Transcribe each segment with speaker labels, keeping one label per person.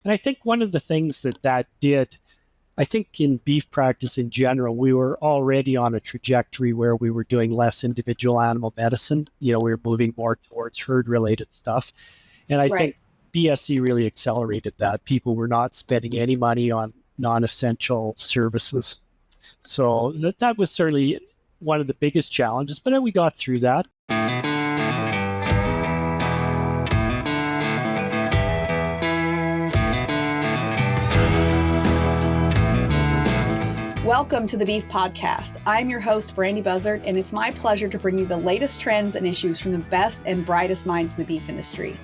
Speaker 1: And I think one of the things that did, I think in beef practice in general, we were already on a trajectory where we were doing less individual animal medicine. We were moving more towards herd related stuff. And I
Speaker 2: Right.
Speaker 1: think BSE really accelerated that. People were not spending any money on non essential services. So that was certainly one of the biggest challenges, but we got through that.
Speaker 2: Welcome to the Beef Podcast. I'm your host, Brandy Buzzard, and it's my pleasure to bring you the latest trends and issues from the best and brightest minds in the beef industry.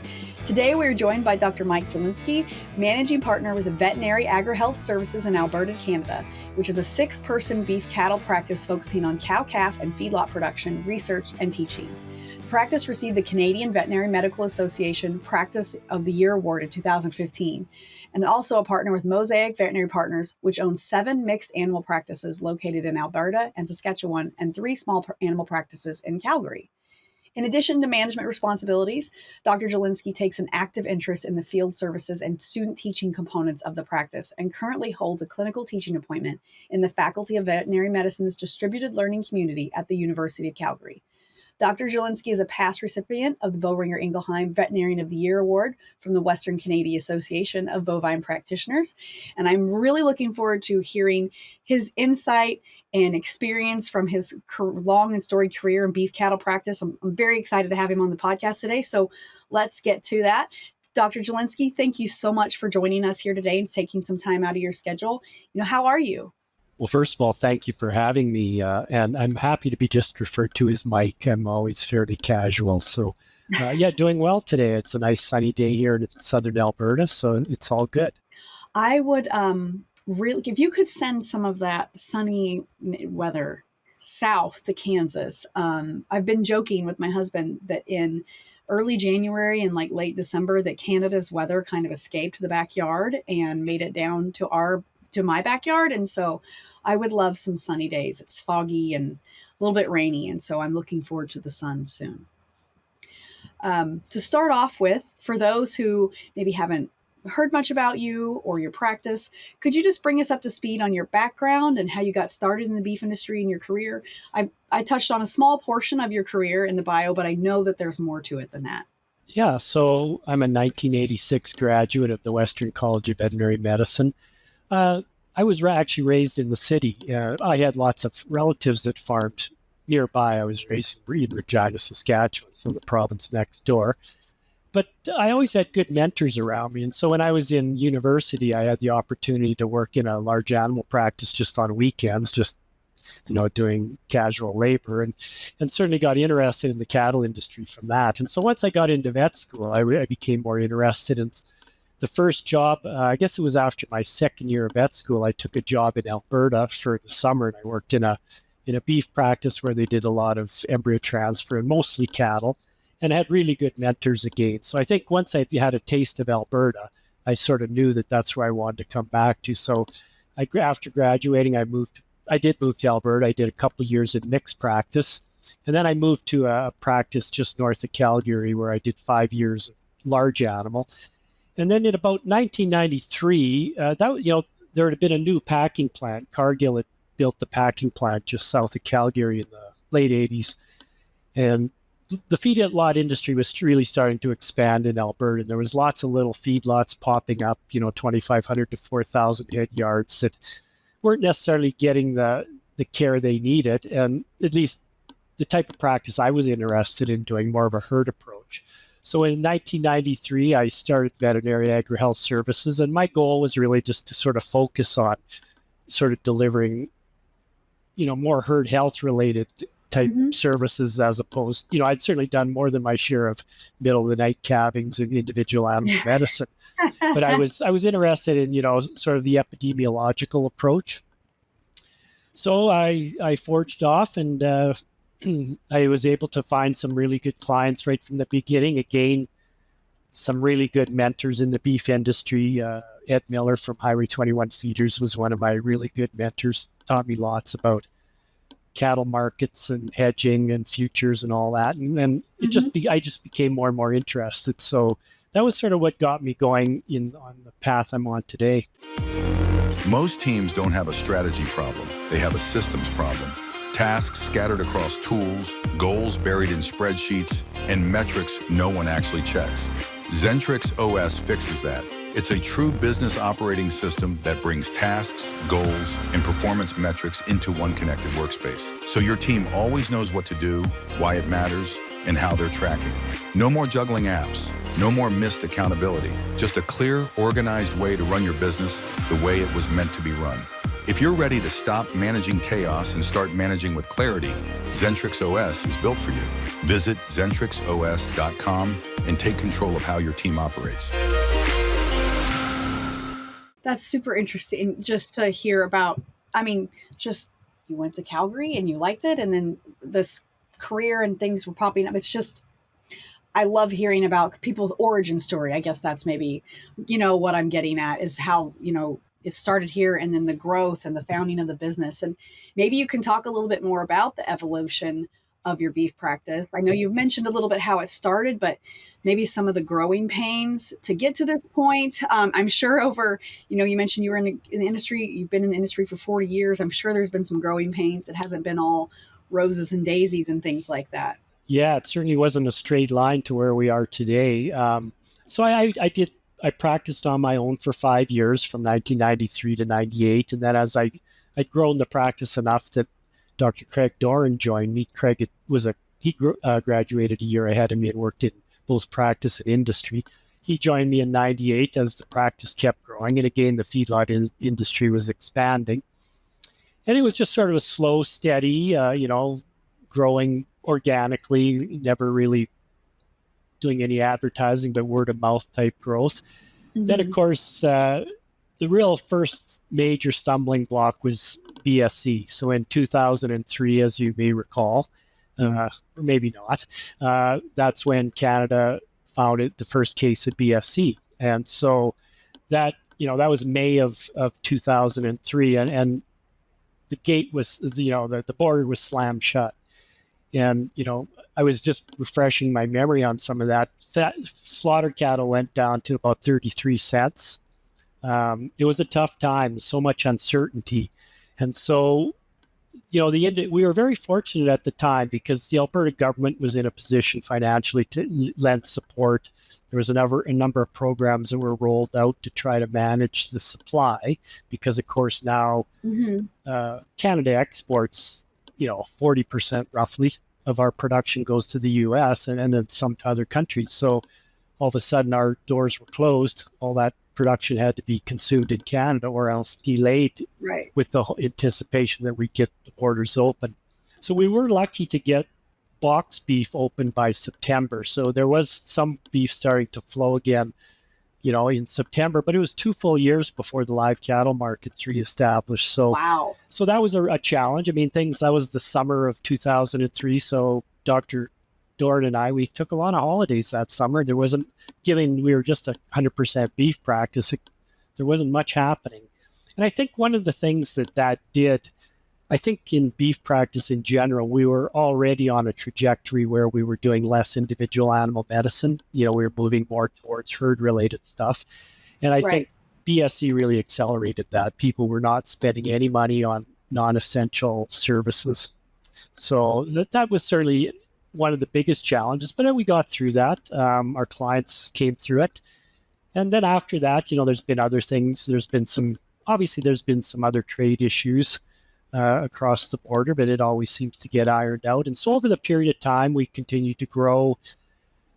Speaker 2: Today, we're joined by Dr. Mike Jelinski, managing partner with the Veterinary Agri Health Services in Alberta, Canada, which is a 6-person beef cattle practice focusing on cow-calf and feedlot production, research, and teaching. The practice received the Canadian Veterinary Medical Association Practice of the Year Award in 2015, and also a partner with Mosaic Veterinary Partners, which owns 7 mixed animal practices located in Alberta and Saskatchewan, and 3 small animal practices in Calgary. In addition to management responsibilities, Dr. Jelinski takes an active interest in the field services and student teaching components of the practice and currently holds a clinical teaching appointment in the Faculty of Veterinary Medicine's Distributed Learning Community at the University of Calgary. Dr. Jelinski is a past recipient of the Boehringer Ingelheim Veterinarian of the Year Award from the Western Canadian Association of Bovine Practitioners. And I'm really looking forward to hearing his insight and experience from his long and storied career in beef cattle practice. I'm very excited to have him on the podcast today. So let's get to that. Dr. Jelinski, thank you so much for joining us here today and taking some time out of your schedule. How are you?
Speaker 1: Well, first of all, thank you for having me. And I'm happy to be just referred to as Mike. I'm always fairly casual. So, doing well today. It's a nice sunny day here in southern Alberta, so it's all good.
Speaker 2: I would really, if you could send some of that sunny weather south to Kansas. I've been joking with my husband that in early January and like late December that Canada's weather kind of escaped the backyard and made it down to my backyard. And so I would love some sunny days. It's foggy and a little bit rainy. And so I'm looking forward to the sun soon. To start off with, for those who maybe haven't heard much about you or your practice, could you just bring us up to speed on your background and how you got started in the beef industry in your career? I touched on a small portion of your career in the bio, but I know that there's more to it than that.
Speaker 1: Yeah, so I'm a 1986 graduate of the Western College of Veterinary Medicine. I was actually raised in the city. I had lots of relatives that farmed nearby. I was raised in Regina, Saskatchewan, so the province next door. But I always had good mentors around me. And so when I was in university, I had the opportunity to work in a large animal practice just on weekends, just doing casual labor, and certainly got interested in the cattle industry from that. And so once I got into vet school, I became more interested in the first job. I guess it was after my second year of vet school. I took a job in Alberta for the summer, and I worked in a beef practice where they did a lot of embryo transfer and mostly cattle, and had really good mentors again. So I think once I had a taste of Alberta, I sort of knew that that's where I wanted to come back to. So after graduating, I did move to Alberta. I did a couple of years in mixed practice, and then I moved to a practice just north of Calgary where I did 5 years of large animal. And then in about 1993, there had been a new packing plant. Cargill had built the packing plant just south of Calgary in the late 80s. And the feedlot industry was really starting to expand in Alberta. And there was lots of little feedlots popping up, 2,500 to 4,000 head yards that weren't necessarily getting the care they needed. And at least the type of practice I was interested in doing, more of a herd approach. So in 1993, I started Veterinary Agri Health Services, and my goal was really just to sort of focus on sort of delivering, more herd health related type services, as opposed, I'd certainly done more than my share of middle of the night calvings and individual animal medicine, but I was interested in, sort of the epidemiological approach. So I forged off, and I was able to find some really good clients right from the beginning. Again, some really good mentors in the beef industry. Ed Miller from Highway 21 Feeders was one of my really good mentors. Taught me lots about cattle markets and hedging and futures and all that. And then I just became more and more interested. So that was sort of what got me going on the path I'm on today.
Speaker 3: Most teams don't have a strategy problem. They have a systems problem. Tasks scattered across tools, goals buried in spreadsheets, and metrics no one actually checks. Zentrix OS fixes that. It's a true business operating system that brings tasks, goals, and performance metrics into one connected workspace. So your team always knows what to do, why it matters, and how they're tracking. No more juggling apps. No more missed accountability. Just a clear, organized way to run your business the way it was meant to be run. If you're ready to stop managing chaos and start managing with clarity, Zentrix OS is built for you. Visit zentrixos.com and take control of how your team operates.
Speaker 2: That's super interesting just to hear about. Just you went to Calgary and you liked it, and then this career and things were popping up. It's just, I love hearing about people's origin story. I guess that's maybe, what I'm getting at is how, it started here and then the growth and the founding of the business. And maybe you can talk a little bit more about the evolution of your beef practice. I know you've mentioned a little bit how it started, but maybe some of the growing pains to get to this point. I'm sure over, you mentioned you were in the industry, you've been in the industry for 40 years. I'm sure there's been some growing pains. It hasn't been all roses and daisies and things like that.
Speaker 1: Yeah, it certainly wasn't a straight line to where we are today. So I practiced on my own for 5 years from 1993 to 98. And then as I'd grown the practice enough that Dr. Craig Doran joined me. Craig graduated a year ahead of me and worked in both practice and industry. He joined me in 98 as the practice kept growing. And again, the feedlot industry was expanding. And it was just sort of a slow, steady, growing organically, never really doing any advertising, but word of mouth type growth. Mm-hmm. Then, of course, the real first major stumbling block was BSE. So in 2003, as you may recall, or maybe not, that's when Canada found the first case of BSE. And so that was May of 2003. And the gate was, the border was slammed shut. And, I was just refreshing my memory on some of that. Slaughter cattle went down to about 33 cents. It was a tough time, so much uncertainty. And so, we were very fortunate at the time because the Alberta government was in a position financially to lend support. There was a number of programs that were rolled out to try to manage the supply because, of course, now Canada exports, 40% roughly of our production goes to the U.S. and then some to other countries. So all of a sudden our doors were closed. All that production had to be consumed in Canada or else delayed with the anticipation that we'd get the borders open. So we were lucky to get box beef open by September. So there was some beef starting to flow again, in September, but it was 2 full years before the live cattle markets reestablished. So,
Speaker 2: wow.
Speaker 1: So that was a challenge. That was the summer of 2003. So Dr. Doran and we took a lot of holidays that summer. There wasn't, given we were just 100% beef practice, there wasn't much happening. And I think one of the things that did, I think in beef practice in general, we were already on a trajectory where we were doing less individual animal medicine. We were moving more towards herd-related stuff. And I think BSE really accelerated that. People were not spending any money on non-essential services. So that was certainly one of the biggest challenges, but we got through that. Our clients came through it. And then after that, there's been other things. There's been some other trade issues across the border, but it always seems to get ironed out. And so over the period of time, we continued to grow.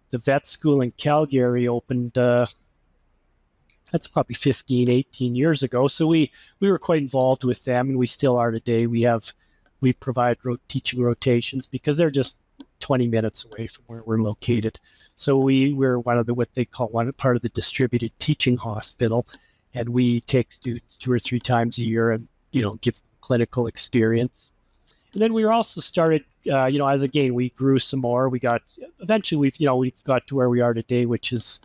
Speaker 1: The vet school in Calgary opened, that's probably 15, 18 years ago. So we were quite involved with them, and we still are today. We provide teaching rotations because they're just 20 minutes away from where we're located. So we're one of what they call part of the distributed teaching hospital, and we take students 2 or 3 times a year and give them clinical experience. And then we were also started, as again we grew some more. We've got to where we are today, which is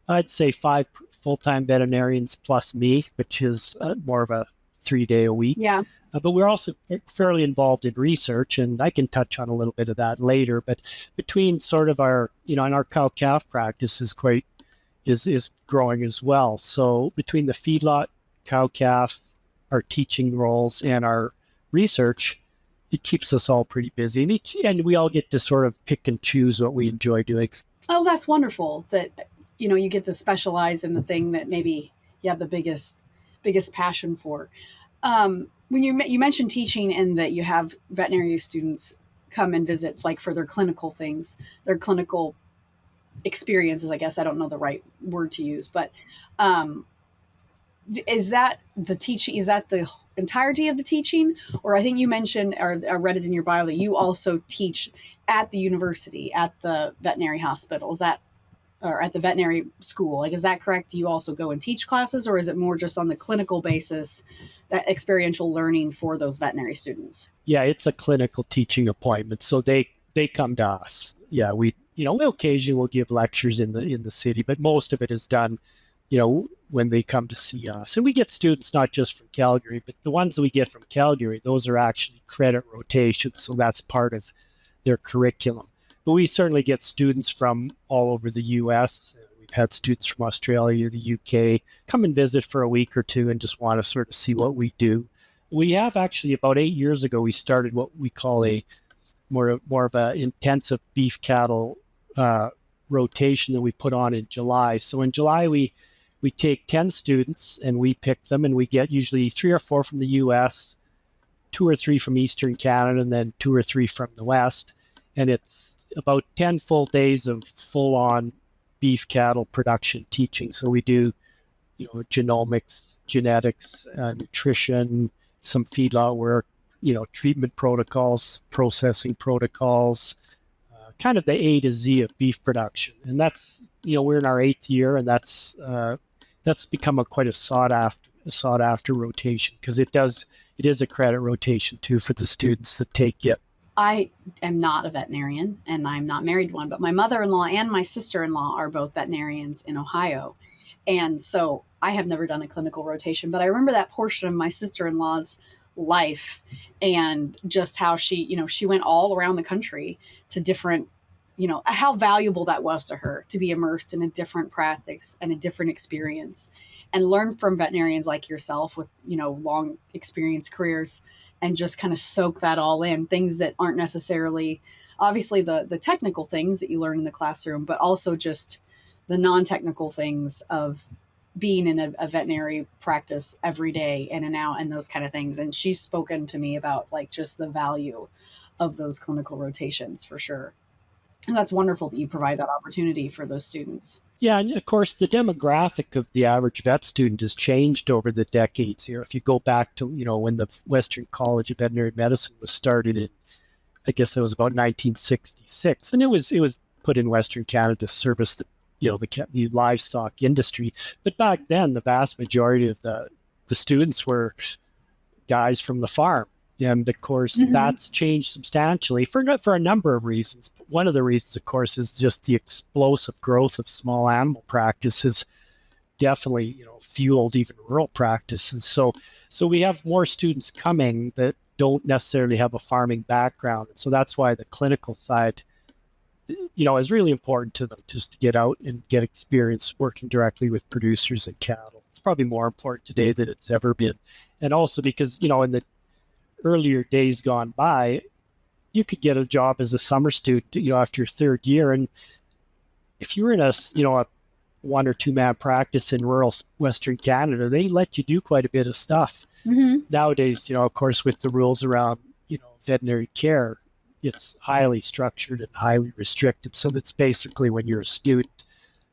Speaker 1: I'd say 5 full-time veterinarians plus me, which is more of a 3-day a week.
Speaker 2: Yeah.
Speaker 1: But we're also fairly involved in research, and I can touch on a little bit of that later. But between sort of our, and our cow-calf practice is quite is growing as well. So between the feedlot, cow-calf, our teaching roles, and our research, it keeps us all pretty busy. And we all get to sort of pick and choose what we enjoy doing.
Speaker 2: Oh, that's wonderful that, you get to specialize in the thing that maybe you have the biggest passion for. When you mentioned teaching and that you have veterinary students come and visit, like for their clinical things, their clinical experiences, I guess I don't know the right word to use, but is that the teaching? Is that the entirety of the teaching? Or I think you mentioned, or I read it in your bio, that you also teach at the university, at the veterinary hospital. Is that, or at the veterinary school? Like, is that correct? Do you also go and teach classes, or is it more just on the clinical basis, that experiential learning for those veterinary students?
Speaker 1: Yeah, it's a clinical teaching appointment. So they come to us. Yeah, we occasionally will give lectures in the city, but most of it is done, when they come to see us. And we get students not just from Calgary, but the ones that we get from Calgary, those are actually credit rotations. So that's part of their curriculum. But we certainly get students from all over the U.S. We've had students from Australia, the U.K. come and visit for a week or two and just want to sort of see what we do. We have actually, about 8 years ago, we started what we call a more of an intensive beef cattle rotation that we put on in July. So in July, we take 10 students and we pick them, and we get usually 3 or 4 from the U.S., 2 or 3 from Eastern Canada, and then 2 or 3 from the West. And it's about 10 full days of full-on beef cattle production teaching. So we do, genomics, genetics, nutrition, some feedlot work, treatment protocols, processing protocols, kind of the A to Z of beef production. And that's, we're in our 8th year, and that's become quite a sought after rotation, because it is a credit rotation too for the students that take it.
Speaker 2: I am not a veterinarian, and I'm not married to one, but my mother-in-law and my sister-in-law are both veterinarians in Ohio. And so I have never done a clinical rotation, but I remember that portion of my sister-in-law's life, and just how she went all around the country to different, how valuable that was to her to be immersed in a different practice and a different experience, and learn from veterinarians like yourself with, long experience careers, and just kind of soak that all in, things that aren't necessarily, obviously the technical things that you learn in the classroom, but also just the non-technical things of being in a veterinary practice every day, in and out, and those kind of things. And she's spoken to me about like just the value of those clinical rotations for sure. And that's wonderful that you provide that opportunity for those students.
Speaker 1: Yeah, and of course, the demographic of the average vet student has changed over the decades here. If you go back to, when the Western College of Veterinary Medicine was started in, I guess it was about 1966, and it was put in Western Canada to service the livestock industry. But back then, the vast majority of the students were guys from the farm. And of course, that's changed substantially for a number of reasons. One of the reasons, of course, is just the explosive growth of small animal practices. Definitely, fueled even rural practices. So we have more students coming that don't necessarily have a farming background. So that's why the clinical side, is really important to them, just to get out and get experience working directly with producers and cattle. It's probably more important today than it's ever been. And also because, in the earlier days gone by, you could get a job as a summer student, after your 3rd year. And if you were in a 1 or 2 man practice in rural Western Canada, they let you do quite a bit of stuff. Nowadays, of course, with the rules around, veterinary care, it's highly structured and highly restricted. So that's basically, when you're a student,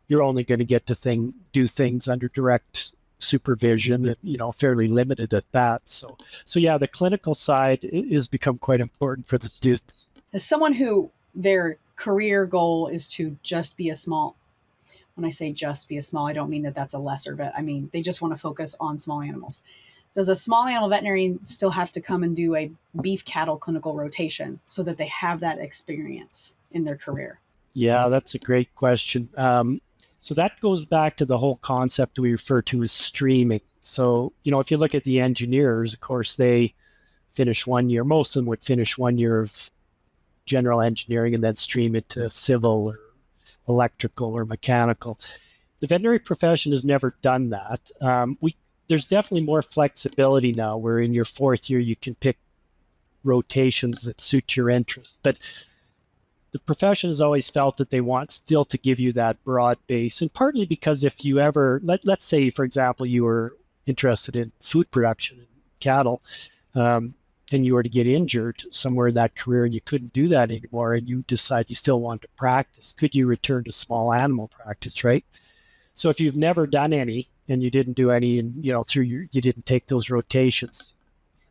Speaker 1: you're only going to get to do things under direct supervision, and fairly limited at that. So yeah, the clinical side has become quite important for the students.
Speaker 2: As someone who their career goal is to just be a small, when I say just be a small, I don't mean that that's a lesser vet. I mean, they just want to focus on small animals. Does a small animal veterinarian still have to come and do a beef cattle clinical rotation so that they have that experience in their career?
Speaker 1: Yeah, that's a great question. So that goes back to the whole concept we refer to as streaming. So, if you look at the engineers, of course, they finish 1 year. Most of them would finish 1 year of general engineering and then stream it to civil or electrical or mechanical. The veterinary profession has never done that. There's definitely more flexibility now, where in your fourth year you can pick rotations that suit your interest. But the profession has always felt that they want still to give you that broad base, and partly because if you ever, let's say, for example, you were interested in food production and cattle, and you were to get injured somewhere in that career and you couldn't do that anymore, and you decide you still want to practice, could you return to small animal practice, right? So if you've never done any and you didn't do any, and you didn't take those rotations,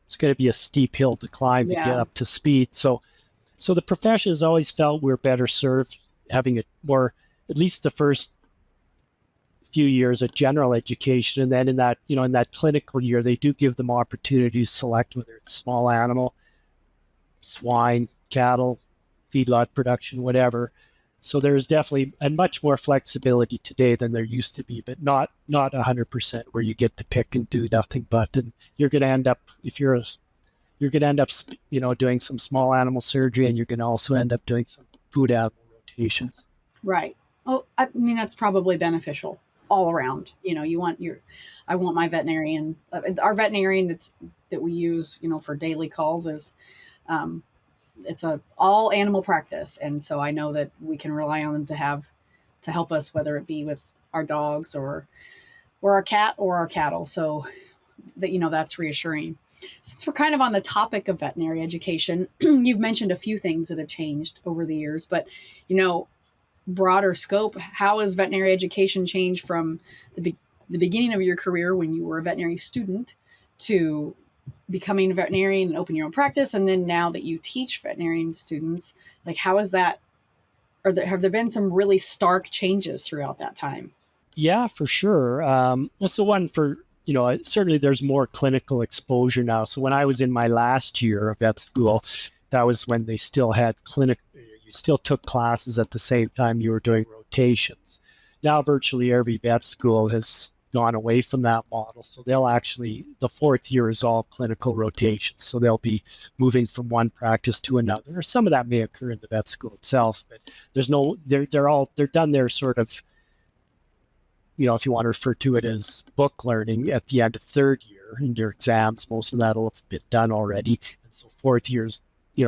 Speaker 1: it's going to be a steep hill to climb to get up to speed. So the profession has always felt we're better served having a more, at least the first few years, of general education, and then in that clinical year, they do give them opportunities to select whether it's small animal, swine, cattle, feedlot production, whatever. So there's definitely and much more flexibility today than there used to be, but not 100% where you get to pick and do nothing but, and you're going to end up, doing some small animal surgery, and you're going to also end up doing some food animal rotations.
Speaker 2: Right. Oh, I mean, that's probably beneficial all around. I want my veterinarian, our veterinarian that we use, for daily calls is, it's a all animal practice. And so I know that we can rely on them to help us, whether it be with our dogs or our cat or our cattle. So that, that's reassuring. Since we're kind of on the topic of veterinary education, you've mentioned a few things that have changed over the years, but, broader scope, how has veterinary education changed from the beginning of your career when you were a veterinary student to becoming a veterinarian and open your own practice, and then now that you teach veterinarian students, like how is that, have there been some really stark changes throughout that time?
Speaker 1: Yeah, for sure. That's the one for, certainly there's more clinical exposure now. So when I was in my last year of vet school, that was when they still had you still took classes at the same time you were doing rotations. Now virtually every vet school has gone away from that model. So the fourth year is all clinical rotations. So they'll be moving from one practice to another. Or some of that may occur in the vet school itself, but they're done their sort of, if you want to refer to it as book learning at the end of third year in your exams, most of that will have been done already. And so fourth year is,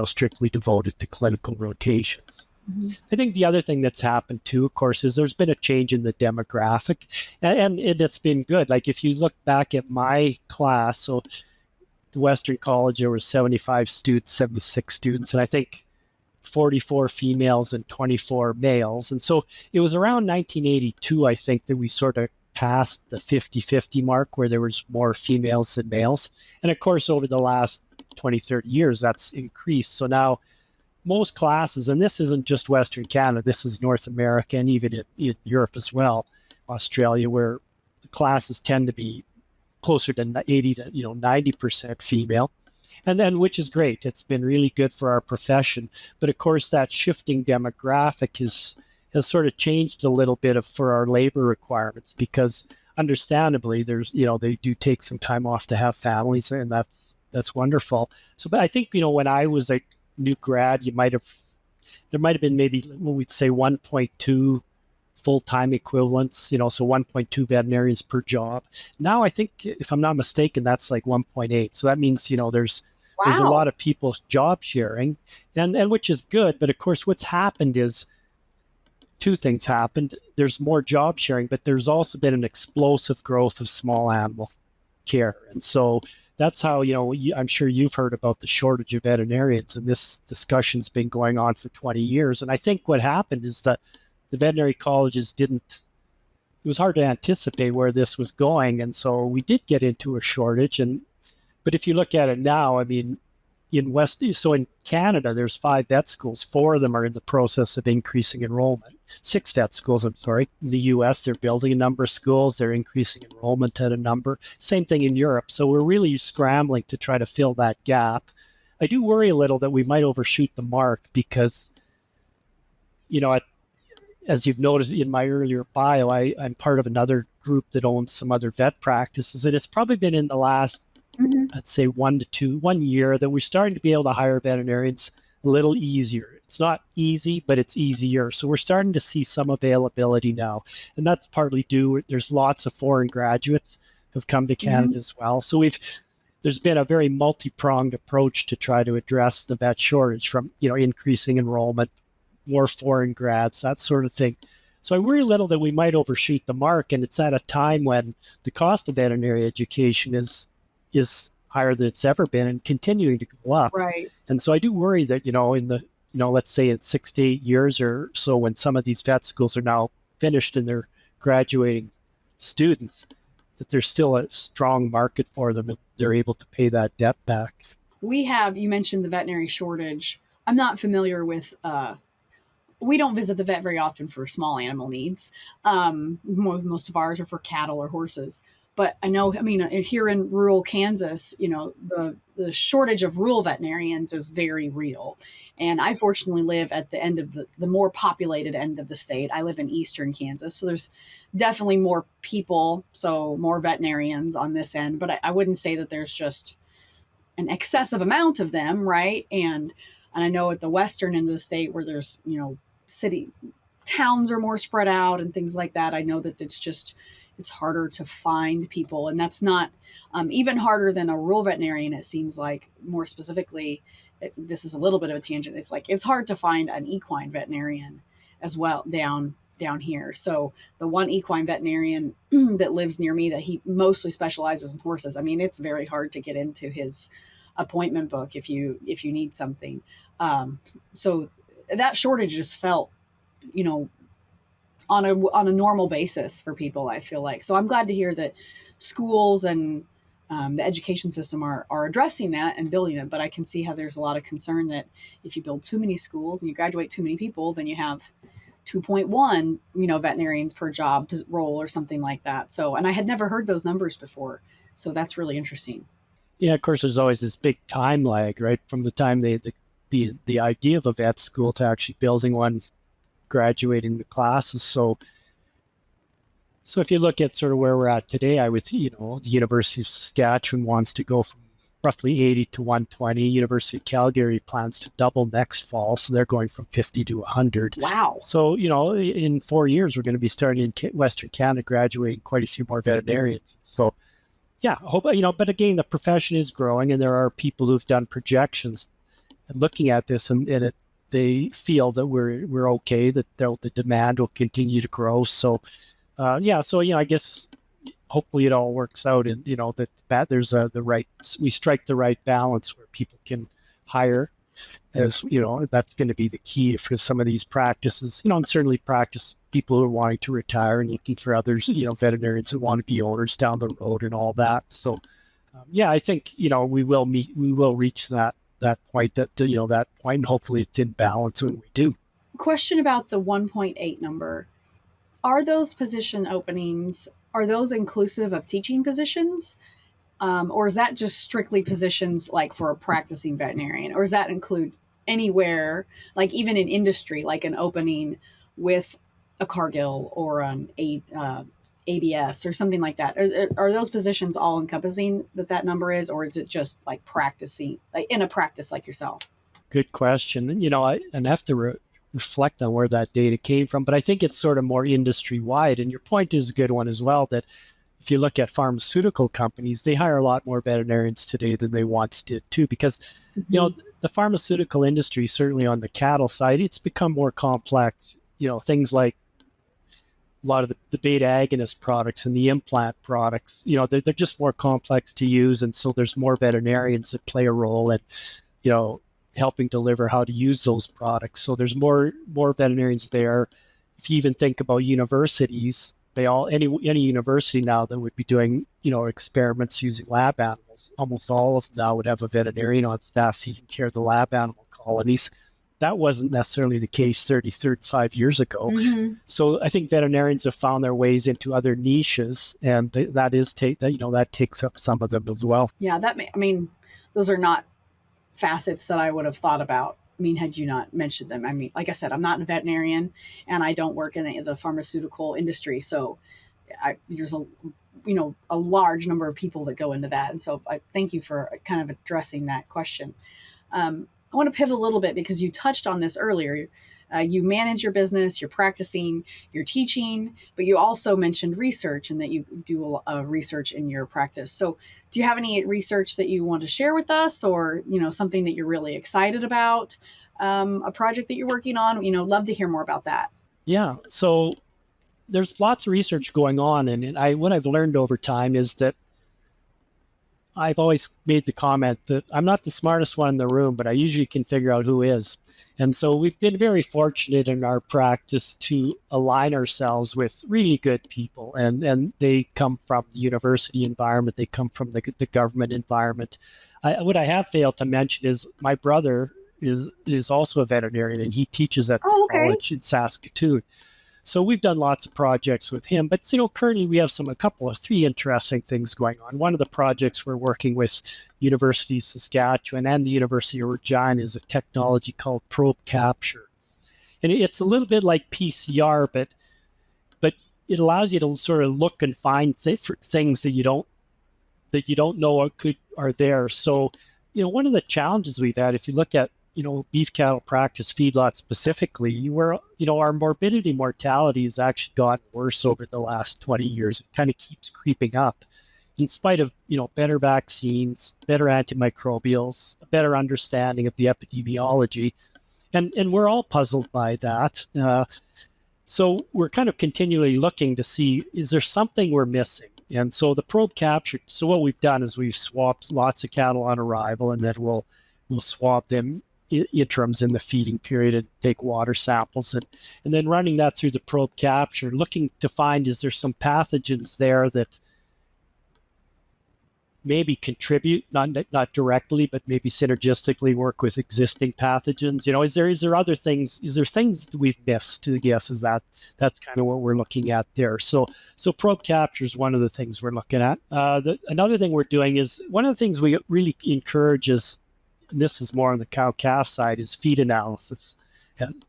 Speaker 1: strictly devoted to clinical rotations. Mm-hmm. I think the other thing that's happened too, of course, is there's been a change in the demographic, and it's been good. Like if you look back at my class, so the Western College, there were 76 students, and I think 44 females and 24 males. And so it was around 1982, I think, that we sort of passed the 50-50 mark where there was more females than males. And of course, over the last 20, 30 years, that's increased. So now most classes, and this isn't just Western Canada, this is North America and even in Europe as well, Australia, where the classes tend to be closer to 80 to 90% female. And then, which is great. It's been really good for our profession. But of course, that shifting demographic has sort of changed a little bit for our labor requirements, because understandably, they do take some time off to have families, and that's wonderful. So, but I think, when I was a new grad, there might have been maybe, what we'd say 1.2 full-time equivalents, so 1.2 veterinarians per job. Now, I think, if I'm not mistaken, that's like 1.8. So that means, there's a lot of people job sharing, and which is good. But of course, what's happened is two things happened. There's more job sharing, but there's also been an explosive growth of small animal care. And so that's how, I'm sure you've heard about the shortage of veterinarians, and this discussion's been going on for 20 years. And I think what happened is that the veterinary colleges it was hard to anticipate where this was going. And so we did get into a shortage. But if you look at it now, I mean, in Canada, there's 5 vet schools. 4 of them are in the process of increasing enrollment. 6 vet schools, I'm sorry. In the US, they're building a number of schools. They're increasing enrollment at a number. Same thing in Europe. So we're really scrambling to try to fill that gap. I do worry a little that we might overshoot the mark because, as you've noticed in my earlier bio, I'm part of another group that owns some other vet practices. And it's probably been in the last, I'd say 1 year that we're starting to be able to hire veterinarians a little easier. It's not easy, but it's easier. So we're starting to see some availability now. And that's partly due, there's lots of foreign graduates have come to Canada as well. So there's been a very multi-pronged approach to try to address the vet shortage, from, increasing enrollment, more foreign grads, that sort of thing. So I worry a little that we might overshoot the mark, and it's at a time when the cost of veterinary education is higher than it's ever been and continuing to go up.
Speaker 2: Right.
Speaker 1: And so I do worry that, in the, let's say in 6 to 8 years or so, when some of these vet schools are now finished and they're graduating students, that there's still a strong market for them and they're able to pay that debt back.
Speaker 2: You mentioned the veterinary shortage. I'm not familiar with, we don't visit the vet very often for small animal needs. Most of ours are for cattle or horses. But here in rural Kansas, the shortage of rural veterinarians is very real. And I fortunately live at the end of the more populated end of the state. I live in eastern Kansas. So there's definitely more people, so more veterinarians on this end. But I wouldn't say that there's just an excessive amount of them, right? And I know at the western end of the state where there's, towns are more spread out and things like that. I know that it's harder to find people, and that's not even harder than a rural veterinarian. It seems like, more specifically, this is a little bit of a tangent. It's hard to find an equine veterinarian as well down here. So the one equine veterinarian that lives near me, that he mostly specializes in horses. It's very hard to get into his appointment book if you need something. So that shortage is felt, on a normal basis for people, I feel like. So I'm glad to hear that schools and the education system are addressing that and building it. But I can see how there's a lot of concern that if you build too many schools and you graduate too many people, then you have 2.1, veterinarians per job role or something like that. So, and I had never heard those numbers before. So that's really interesting.
Speaker 1: Yeah, of course, there's always this big time lag, right? From the time the idea of a vet school to actually building one, graduating the classes. So if you look at sort of where we're at today, I would, the University of Saskatchewan wants to go from roughly 80 to 120. University of Calgary plans to double next fall. So they're going from 50 to 100.
Speaker 2: Wow.
Speaker 1: So, in 4 years, we're going to be starting in Western Canada, graduating quite a few more veterinarians. So yeah, I hope, but again, the profession is growing, and there are people who've done projections looking at this, and they feel that we're okay, that the demand will continue to grow. So, I guess hopefully it all works out, and that there's we strike the right balance where people can hire, as that's going to be the key for some of these practices. And certainly practice people who are wanting to retire and looking for others, veterinarians who want to be owners down the road and all that. So, I think we will reach that point, that point, and hopefully it's in balance when we do.
Speaker 2: Question about the 1.8 number. Are those position openings, are those inclusive of teaching positions? Or is that just strictly positions like for a practicing veterinarian? Or does that include anywhere, like even in industry, like an opening with a Cargill or an ABS or something like that? Are those positions all encompassing that number is, or is it just like practicing, like in a practice like yourself?
Speaker 1: Good question. And, I have to reflect on where that data came from, but I think it's sort of more industry wide. And your point is a good one as well, that if you look at pharmaceutical companies, they hire a lot more veterinarians today than they once did too, because, the pharmaceutical industry, certainly on the cattle side, it's become more complex. Things like a lot of the beta agonist products and the implant products, they're just more complex to use. And so there's more veterinarians that play a role in, helping deliver how to use those products. So there's more veterinarians there. If you even think about universities, any university now that would be doing, experiments using lab animals, almost all of them now would have a veterinarian on staff taking care of the lab animal colonies. That wasn't necessarily the case 35 years ago. Mm-hmm. So I think veterinarians have found their ways into other niches, and that takes up some of them as well.
Speaker 2: Yeah, those are not facets that I would have thought about. Had you not mentioned them. Like I said, I'm not a veterinarian, and I don't work in the pharmaceutical industry. So there's a large number of people that go into that. And so I thank you for kind of addressing that question. I want to pivot a little bit because you touched on this earlier. You manage your business, you're practicing, you're teaching, but you also mentioned research and that you do a lot of research in your practice. So do you have any research that you want to share with us, or, something that you're really excited about, a project that you're working on? Love to hear more about that.
Speaker 1: Yeah. So there's lots of research going on. And what I've learned over time is that I've always made the comment that I'm not the smartest one in the room, but I usually can figure out who is. And so we've been very fortunate in our practice to align ourselves with really good people. And they come from the university environment. They come from the government environment. What I have failed to mention is my brother is also a veterinarian, and he teaches at the college in Saskatoon. So we've done lots of projects with him, but currently we have three interesting things going on. One of the projects we're working with University of Saskatchewan and the University of Regina is a technology called probe capture, and it's a little bit like PCR, but it allows you to sort of look and find things that you don't know are there. So one of the challenges we've had, if you look at beef cattle practice, feedlot specifically, where, our morbidity mortality has actually gotten worse over the last 20 years. It kind of keeps creeping up in spite of, better vaccines, better antimicrobials, a better understanding of the epidemiology. And we're all puzzled by that. So we're kind of continually looking to see, is there something we're missing? And so the probe capture, so what we've done is we've swapped lots of cattle on arrival, and then we'll swab them interims in the feeding period and take water samples, and then running that through the probe capture, looking to find, is there some pathogens there that maybe contribute, not directly, but maybe synergistically work with existing pathogens. Is there other things? Is there things that we've missed? I guess that's kind of what we're looking at there. So probe capture is one of the things we're looking at. Another thing we're doing is, one of the things we really encourage is, and this is more on the cow-calf side, is feed analysis,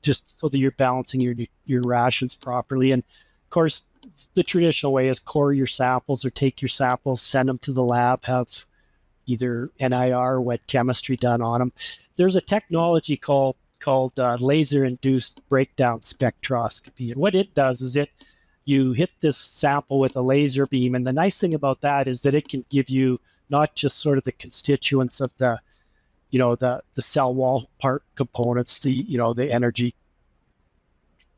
Speaker 1: just so that you're balancing your rations properly. And of course, the traditional way is core your samples, or take your samples, send them to the lab, have either NIR or wet chemistry done on them. There's a technology called laser-induced breakdown spectroscopy. And what it does is you hit this sample with a laser beam. And the nice thing about that is that it can give you not just sort of the constituents of the cell wall part components, the energy,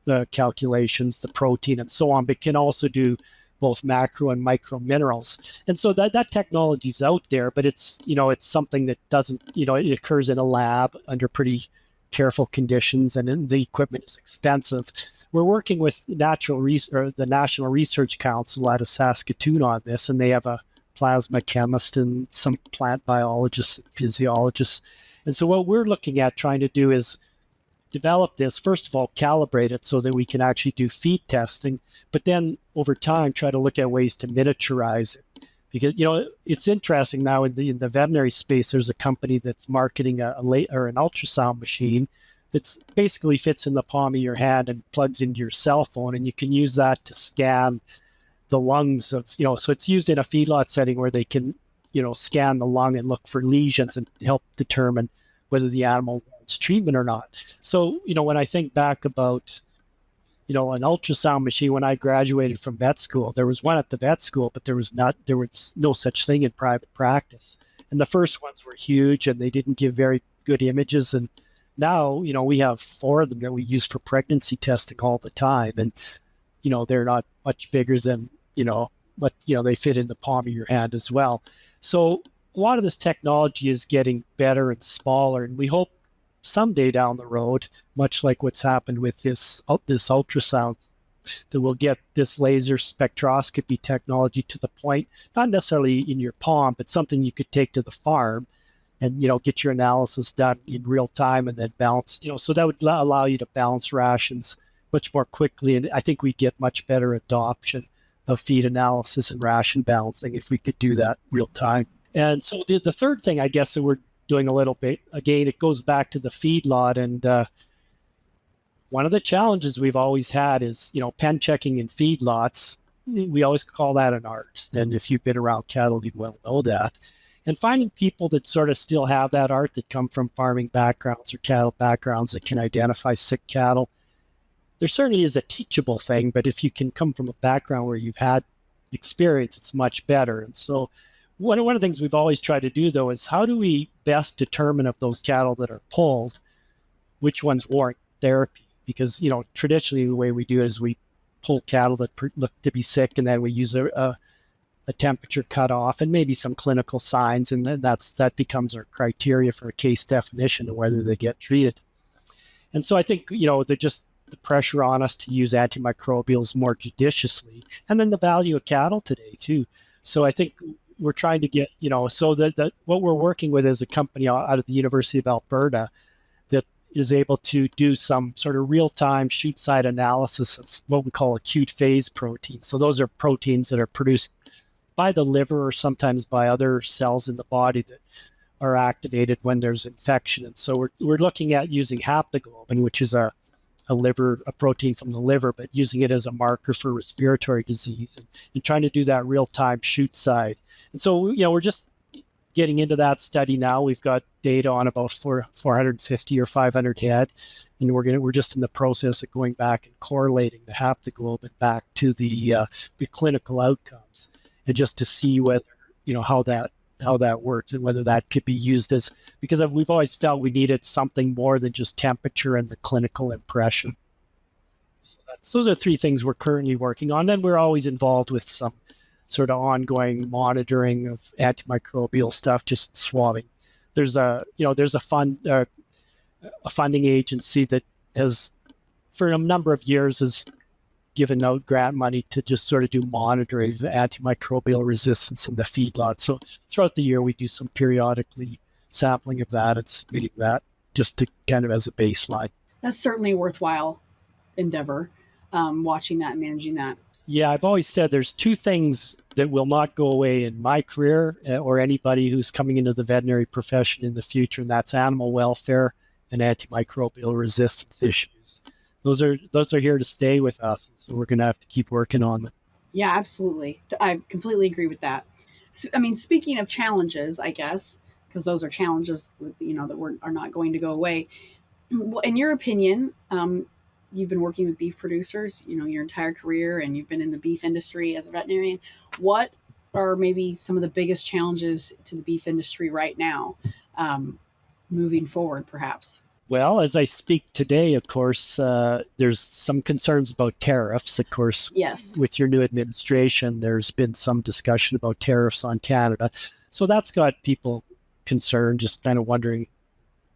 Speaker 1: the calculations, the protein, and so on, but can also do both macro and micro minerals. And so that technology is out there, but it's something that doesn't, it occurs in a lab under pretty careful conditions, and the equipment is expensive. We're working with the National Research Council out of Saskatoon on this, and they have a plasma chemist and some plant biologists, physiologists. And so what we're looking at trying to do is develop this, first of all, calibrate it so that we can actually do feed testing, but then over time try to look at ways to miniaturize it. Because, it's interesting now in the veterinary space, there's a company that's marketing an ultrasound machine that basically fits in the palm of your hand and plugs into your cell phone, and you can use that to scan the lungs of, so it's used in a feedlot setting where they can, scan the lung and look for lesions and help determine whether the animal wants treatment or not. So, when I think back about, an ultrasound machine, when I graduated from vet school, there was one at the vet school, but there was no such thing in private practice. And the first ones were huge, and they didn't give very good images. And now, we have 4 of them that we use for pregnancy testing all the time. And, they're not much bigger than, but, they fit in the palm of your hand as well. So a lot of this technology is getting better and smaller, and we hope someday down the road, much like what's happened with this ultrasound, that we'll get this laser spectroscopy technology to the point, not necessarily in your palm, but something you could take to the farm and, get your analysis done in real time and then balance, so that would allow you to balance rations much more quickly. And I think we'd get much better adoption of feed analysis and ration balancing if we could do that real time. And so the third thing, I guess, that we're doing a little bit, again, it goes back to the feedlot. And one of the challenges we've always had is, pen checking in feedlots. We always call that an art. And if you've been around cattle, you well know that. And finding people that sort of still have that art, that come from farming backgrounds or cattle backgrounds, that can identify sick cattle. There certainly is a teachable thing, but if you can come from a background where you've had experience, it's much better. And so one of the things we've always tried to do, though, is how do we best determine of those cattle that are pulled, which ones warrant therapy? Because, traditionally the way we do it is we pull cattle that look to be sick, and then we use a temperature cutoff and maybe some clinical signs, and then that becomes our criteria for a case definition of whether they get treated. And so I think, the pressure on us to use antimicrobials more judiciously, and then the value of cattle today too. So I think we're trying to get, so that what we're working with is a company out of the University of Alberta that is able to do some sort of real-time shoot side analysis of what we call acute phase proteins. So those are proteins that are produced by the liver or sometimes by other cells in the body that are activated when there's infection. And so we're looking at using haptoglobin, which is a protein from the liver, but using it as a marker for respiratory disease, and trying to do that real-time shoot side. And so, we're just getting into that study now. We've got data on about 450 or 500 head, and we're just in the process of going back and correlating the haptoglobin back to the clinical outcomes, and just to see whether, how that works, and whether that could be used because we've always felt we needed something more than just temperature and the clinical impression. So those are three things we're currently working on. Then we're always involved with some sort of ongoing monitoring of antimicrobial stuff, just swabbing. There's a funding agency that has, for a number of years, has given out grant money to just sort of do monitoring of antimicrobial resistance in the feedlot. So throughout the year, we do some periodically sampling of that and submitting that just to kind of as a baseline.
Speaker 2: That's certainly a worthwhile endeavor, watching that and managing that.
Speaker 1: Yeah, I've always said there's two things that will not go away in my career or anybody who's coming into the veterinary profession in the future, and that's animal welfare and antimicrobial resistance issues. Those are here to stay with us, and so we're going to have to keep working on them.
Speaker 2: Yeah, absolutely. I completely agree with that. I mean, speaking of challenges, I guess, because those are challenges, that are not going to go away. In your opinion, you've been working with beef producers, your entire career, and you've been in the beef industry as a veterinarian. What are maybe some of the biggest challenges to the beef industry right now, moving forward, perhaps?
Speaker 1: Well, as I speak today, of course, there's some concerns about tariffs. Of course,
Speaker 2: yes.
Speaker 1: With your new administration, there's been some discussion about tariffs on Canada. So that's got people concerned, just kind of wondering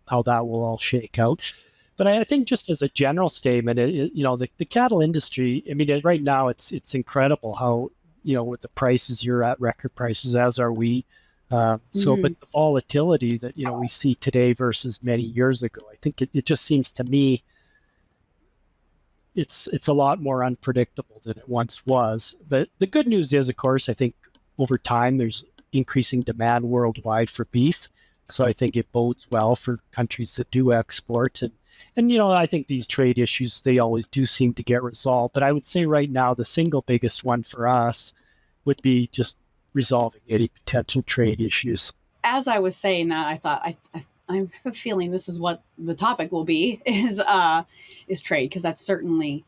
Speaker 1: how that will all shake out. But I think just as a general statement, the cattle industry, I mean, right now it's incredible how, with the prices, you're at record prices, as are we. But the volatility that, we see today versus many years ago, I think it just seems to me it's a lot more unpredictable than it once was. But the good news is, of course, I think over time there's increasing demand worldwide for beef. So I think it bodes well for countries that do export. And I think these trade issues, they always do seem to get resolved. But I would say right now, the single biggest one for us would be just resolving any potential trade issues.
Speaker 2: As I was saying that, I thought I have a feeling this is what the topic will be is trade, because that's certainly,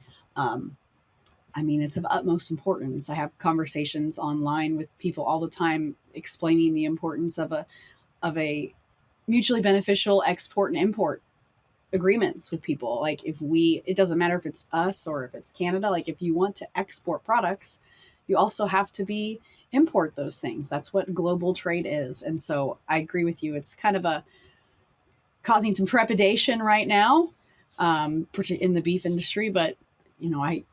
Speaker 2: it's of utmost importance. I have conversations online with people all the time explaining the importance of a mutually beneficial export and import agreements with people. Like it doesn't matter if it's us or if it's Canada, like if you want to export products, you also have to import those things. That's what global trade is. And so I agree with you. It's kind of causing some trepidation right now, in the beef industry, but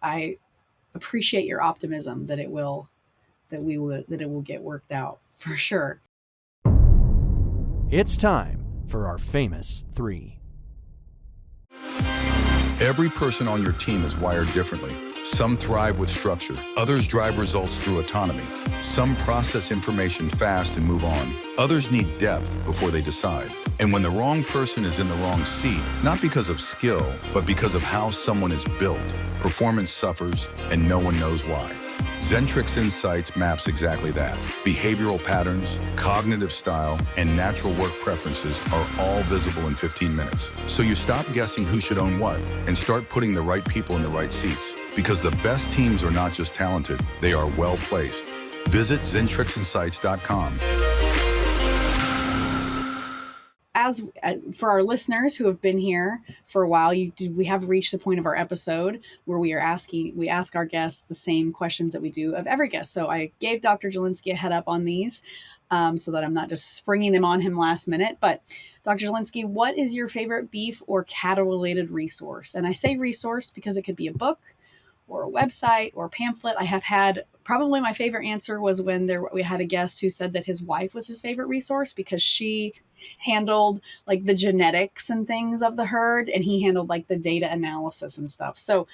Speaker 2: I appreciate your optimism that it will get worked out for sure.
Speaker 4: It's time for our famous three.
Speaker 3: Every person on your team is wired differently. Some thrive with structure, others drive results through autonomy. Some process information fast and move on. Others need depth before they decide. And when the wrong person is in the wrong seat, not because of skill, but because of how someone is built, performance suffers and no one knows why. Zentrix Insights maps exactly that. Behavioral patterns, cognitive style, and natural work preferences are all visible in 15 minutes. So you stop guessing who should own what and start putting the right people in the right seats. Because the best teams are not just talented, they are well placed. Visit ZentrixInsights.com.
Speaker 2: As for our listeners who have been here for a while, we have reached the point of our episode where we ask our guests the same questions that we do of every guest. So I gave Dr. Jelinski a head up on these so that I'm not just springing them on him last minute. But Dr. Jelinski, what is your favorite beef or cattle related resource? And I say resource because it could be a book or a website or a pamphlet. I have had probably my favorite answer was when we had a guest who said that his wife was his favorite resource because she handled like the genetics and things of the herd, and he handled like the data analysis and stuff. So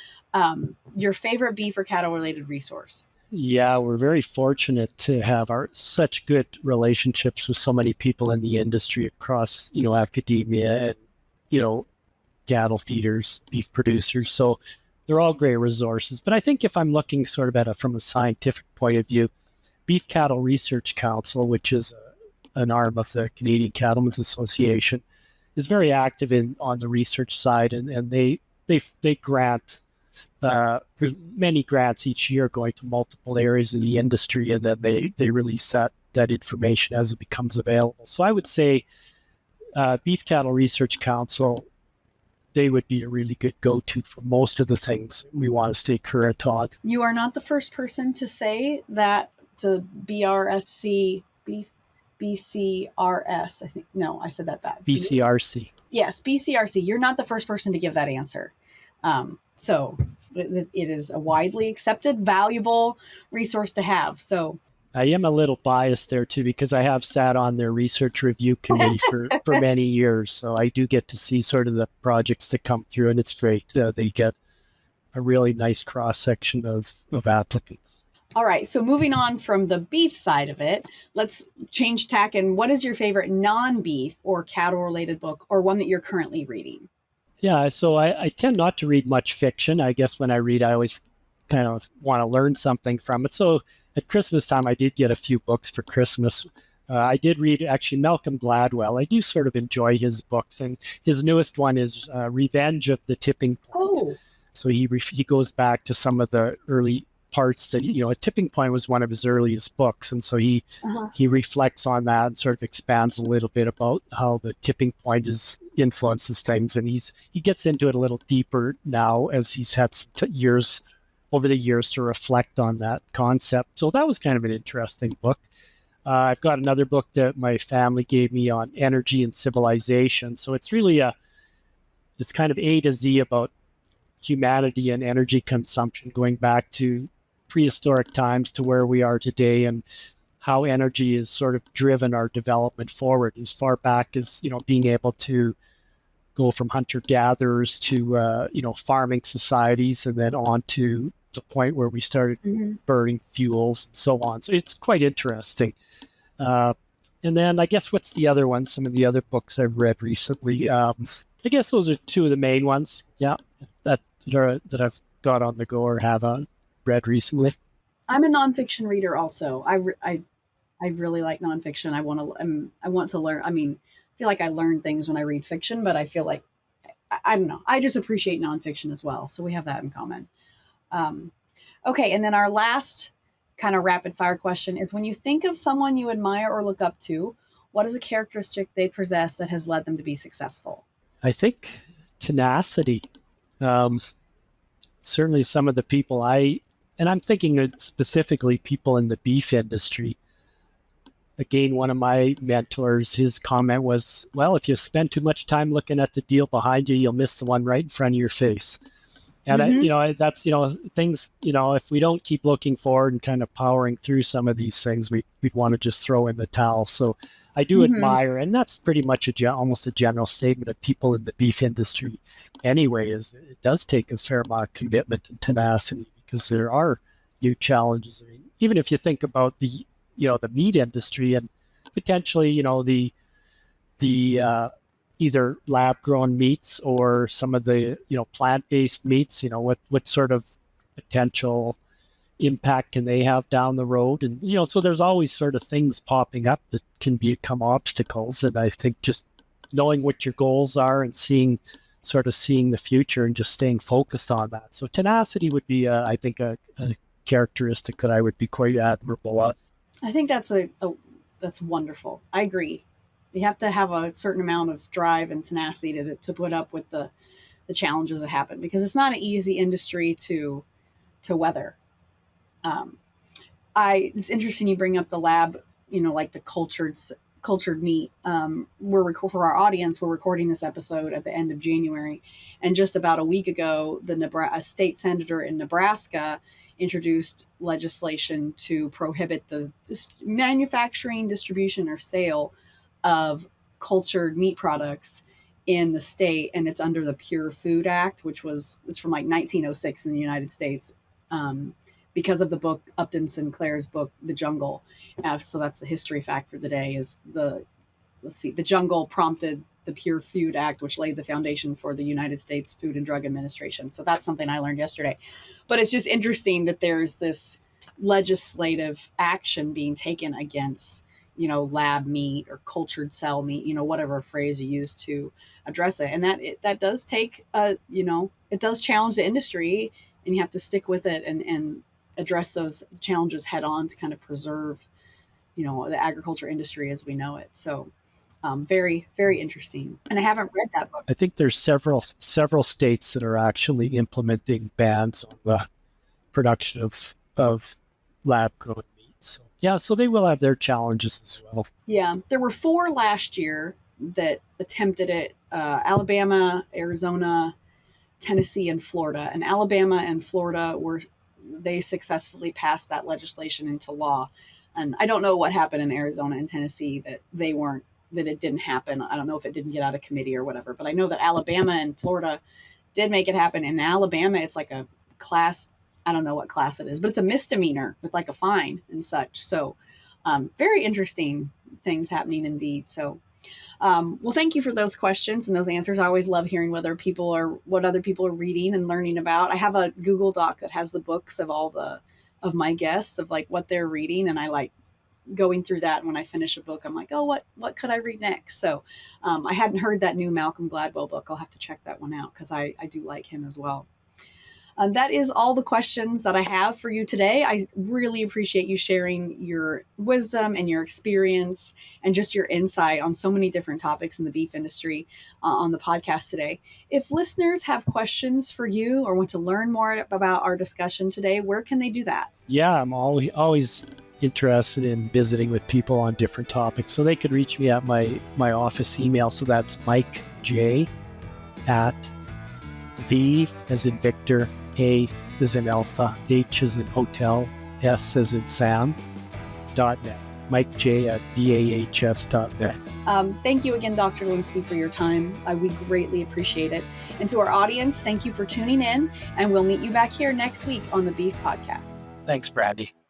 Speaker 2: your favorite beef or cattle related resource?
Speaker 1: Yeah, we're very fortunate to have such good relationships with so many people in the industry across, academia and, cattle feeders, beef producers. So they're all great resources. But I think if I'm looking sort of from a scientific point of view, Beef Cattle Research Council, which is an arm of the Canadian Cattlemen's Association, is very active on the research side, and they grant many grants each year going to multiple areas of the industry, and then they release that information as it becomes available. So I would say Beef Cattle Research Council, they would be a really good go-to for most of the things we want to stay current on.
Speaker 2: You are not the first person to say that to BRSC, BCRS, I think. No, I said that bad.
Speaker 1: BCRC.
Speaker 2: Yes, BCRC. You're not the first person to give that answer. So it is a widely accepted, valuable resource to have. So
Speaker 1: I am a little biased there too, because I have sat on their research review committee for many years. So I do get to see sort of the projects that come through, and it's great. They get a really nice cross-section of applicants.
Speaker 2: All right. So moving on from the beef side of it, let's change tack. And what is your favorite non-beef or cattle-related book, or one that you're currently reading?
Speaker 1: Yeah, so I tend not to read much fiction. I guess when I read, I always kind of want to learn something from it. So at Christmas time, I did get a few books for Christmas. I did read actually Malcolm Gladwell. I do sort of enjoy his books, and his newest one is Revenge of the Tipping Point.
Speaker 2: Oh.
Speaker 1: So he goes back to some of the early parts that, A Tipping Point was one of his earliest books. And so he reflects on that and sort of expands a little bit about how the tipping point influences things. And he gets into it a little deeper now as he's had some over the years to reflect on that concept. So that was kind of an interesting book. I've got another book that my family gave me on energy and civilization. So it's really it's kind of A to Z about humanity and energy consumption, going back to prehistoric times to where we are today, and how energy has sort of driven our development forward as far back as, being able to go from hunter-gatherers to, farming societies, and then on to the point where we started burning fuels and so on. So it's quite interesting. And then I guess what's the other one? Some of the other books I've read recently. I guess those are two of the main ones. Yeah, that I've got on the go or have read recently.
Speaker 2: I'm a nonfiction reader also. I really like nonfiction. I want to learn. I mean, I feel like I learn things when I read fiction, but I feel like, I don't know. I just appreciate nonfiction as well. So we have that in common. Okay. And then our last kind of rapid fire question is, when you think of someone you admire or look up to, what is a characteristic they possess that has led them to be successful?
Speaker 1: I think tenacity. Certainly some of the people and I'm thinking specifically people in the beef industry. Again, one of my mentors, his comment was, well, if you spend too much time looking at the deal behind you, you'll miss the one right in front of your face. And that's, things, if we don't keep looking forward and kind of powering through some of these things, we'd want to just throw in the towel. So I do admire, and that's pretty much almost a general statement of people in the beef industry anyway, is it does take a fair amount of commitment and tenacity, because there are new challenges. I mean, even if you think about the meat industry and potentially, the either lab-grown meats or some of the, plant-based meats, what sort of potential impact can they have down the road? And, so there's always sort of things popping up that can become obstacles. And I think just knowing what your goals are and seeing the future and just staying focused on that. So tenacity would be, I think, a characteristic that I would be quite admirable of.
Speaker 2: I think that's that's wonderful. I agree. You have to have a certain amount of drive and tenacity to put up with the challenges that happen, because it's not an easy industry to weather. It's interesting you bring up the lab, like the cultured meat. For our audience, we're recording this episode at the end of January, and just about a week ago, a state senator in Nebraska introduced legislation to prohibit the manufacturing, distribution, or sale of cultured meat products in the state, and it's under the Pure Food Act, which it's from like 1906 in the United States, because of the book, Upton Sinclair's book, The Jungle. So that's the history fact for the day. Is the Jungle prompted the Pure Food Act, which laid the foundation for the United States Food and Drug Administration. So that's something I learned yesterday. But it's just interesting that there's this legislative action being taken against, lab meat or cultured cell meat, whatever phrase you use to address it. And that does take, it does challenge the industry, and you have to stick with it and address those challenges head on to kind of preserve, the agriculture industry as we know it. So very, very interesting. And I haven't read that book.
Speaker 1: I think there's several states that are actually implementing bans on the production of lab-grown meat. So they will have their challenges as well.
Speaker 2: Yeah, there were 4 last year that attempted it: Alabama, Arizona, Tennessee, and Florida. And Alabama and Florida they successfully passed that legislation into law. And I don't know what happened in Arizona and Tennessee that it didn't happen. I don't know if it didn't get out of committee or whatever, but I know that Alabama and Florida did make it happen. In Alabama, it's like a class, I don't know what class it is, but it's a misdemeanor with like a fine and such. So very interesting things happening indeed. So, well, thank you for those questions and those answers. I always love hearing what other people are reading and learning about. I have a Google Doc that has the books of of my guests, of like what they're reading. And I like going through that. And when I finish a book, I'm like, oh, what could I read next? So I hadn't heard that new Malcolm Gladwell book. I'll have to check that one out, because I do like him as well. That is all the questions that I have for you today. I really appreciate you sharing your wisdom and your experience and just your insight on so many different topics in the beef industry on the podcast today. If listeners have questions for you or want to learn more about our discussion today, where can they do that?
Speaker 1: Yeah, I'm always interested in visiting with people on different topics. So they could reach me at my office email. So that's Mike J at V as in Victor, A as in Alpha, H as in Hotel, S as in Sam, .net. Mike J at VAHS.net.
Speaker 2: Thank you again, Dr. Jelinski, for your time. We greatly appreciate it. And to our audience, thank you for tuning in, and we'll meet you back here next week on the Beef Podcast.
Speaker 1: Thanks, Brandy.